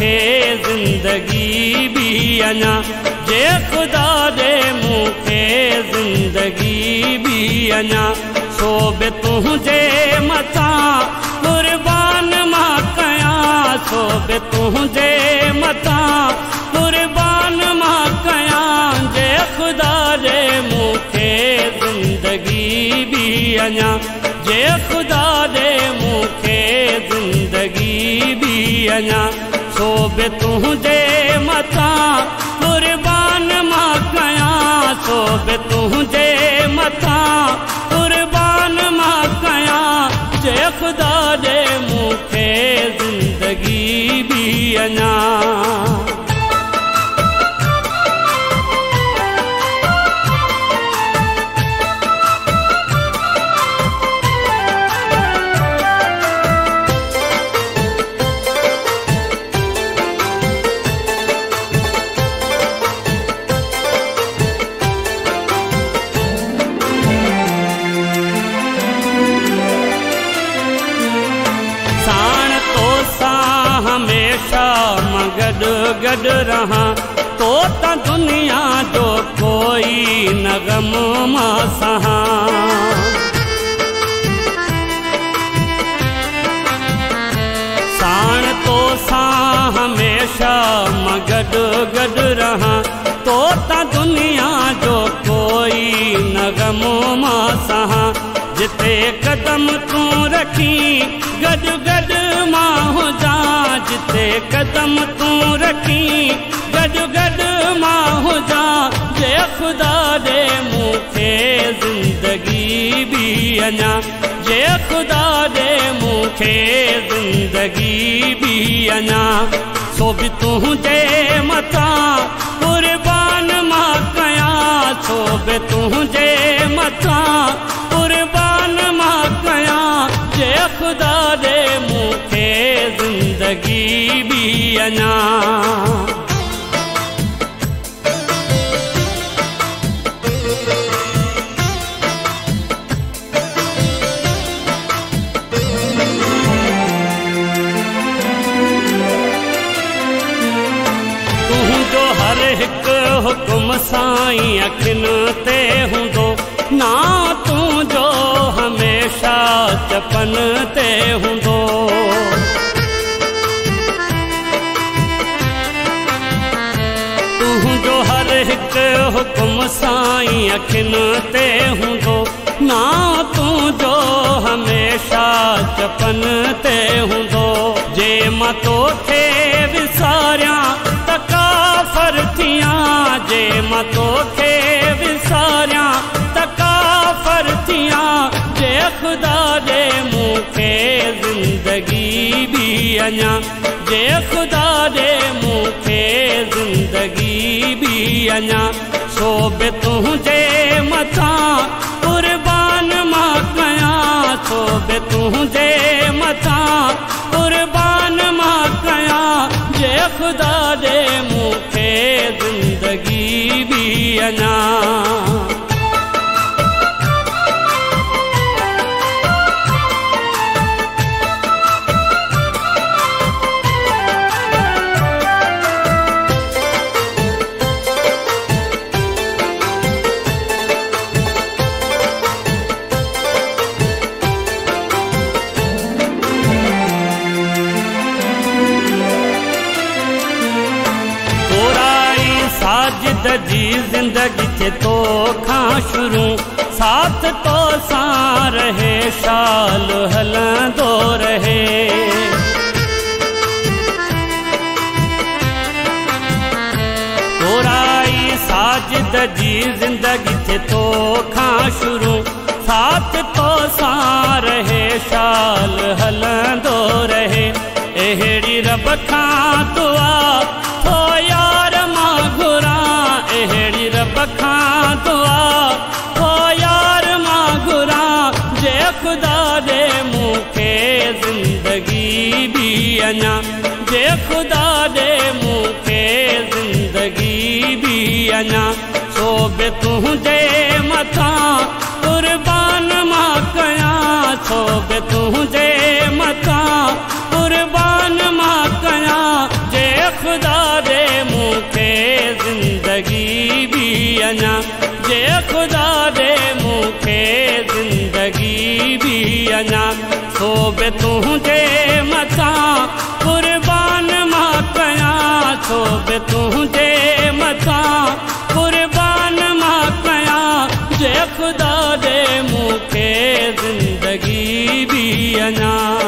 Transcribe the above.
मूंखे ज़िंदगी भी अञा, जे ख़ुदा ॾे मूंखे ज़िंदगी भी अञा। सो बि तुंहिंजे मथां क़ुर्बान मां कयां, सो बि तुंहिंजे मथां क़ुर्बान मां कयां। जे ख़ुदा ॾे मूंखे ज़िंदगी भी अञा, जे ख़ुदा ॾे मूंखे ज़िंदगी भी अञा। सो बि तुंहिंजे मथां क़ुर्बान मां कयां, सो बि तुंहिंजे मथां क़ुर्बान मां कयां। जे ख़ुदा ॾे मूंखे ज़िंदगी भी अञा। हमेशा मां गॾु गॾु रहां, तो त दुनिया जो कोई न ग़म मां सहां। साण तो सां हमेशा मां गॾु गॾु रहां, तो त दुनिया जो कोई न ग़म मां सहां। जिते कदम तूं रखी गॾु गॾु मां हुजां, जिते कदम तूं रखी गॾु गॾु मां हुजां। जे ख़ुदा ॾे मूंखे ज़िंदगी भी अञा, जे ख़ुदा ॾे मूंखे ज़िंदगी भी अञा। सो बि तुंहिंजे मथां क़ुर्बान मां कयां, सो बि तुंहिंजे मथां क़ुर्बान मां कयां। जे ख़ुदा ॾे मूंखे ज़िंदगी भी अञा। तुंहिंजो हर हिकु हुकुम साईं अखियुनि ते हूंदो, ना तुंहिंजो हमेशा चपन ते हूंदो। तुंहिंजो हर हिकु हुकुम साईं अखियुनि ते हूंदो, ना तुंहिंजो हमेशा चपन ते हूंदो। जे मां तोखे विसारियां त काफ़र थियां, जे मां तोखे विसारियां त काफ़र थियां। जे ख़ुदा ॾे मूंखे ज़िंदगी भी अञा, जे ख़ुदा ॾे मूंखे ज़िंदगी भी अञा। सो बि तुंहिंजे मथां क़ुर्बान मां कयां, सो बि तुंहिंजे मथां क़ुर्बान मां कयां। जे ख़ुदा ॾे मूंखे ज़िंदगी भी अञा। साजिद जी ज़िंदगी थे तो खां शुरू, साथ तो सां रहे शाल हलंदो रहे। तोराई साजिद जी ज़िंदगी थे तो खां शुरू, साथ तो सां रहे शाल हलंदो रहे। अहिड़ी रब खां दुआ थो यार मां घुरां, अहिड़ी रब खां दुआ थो यार मां घुरां। जे ख़ुदा ॾे मूंखे ज़िंदगी भी अञा, जे ख़ुदा ॾे मूंखे ज़िंदगी भी अञा। सो बि तुंहिंजे मथां क़ुर्बान मां कयां, सो बि तुंहिंजे मथां क़ुर्बान मां कयां। जे खुदा दे मूंखे ज़िंदगी भी अञा, जे खुदा दे मूंखे ज़िंदगी भी अञा, सो बि तुंहिंजे मथां कुर्बान मां कयां, सो बि तुंहिंजे मथां कुर्बान मां कयां, जे खुदा दे मूंखे ज़िंदगी भी अञा।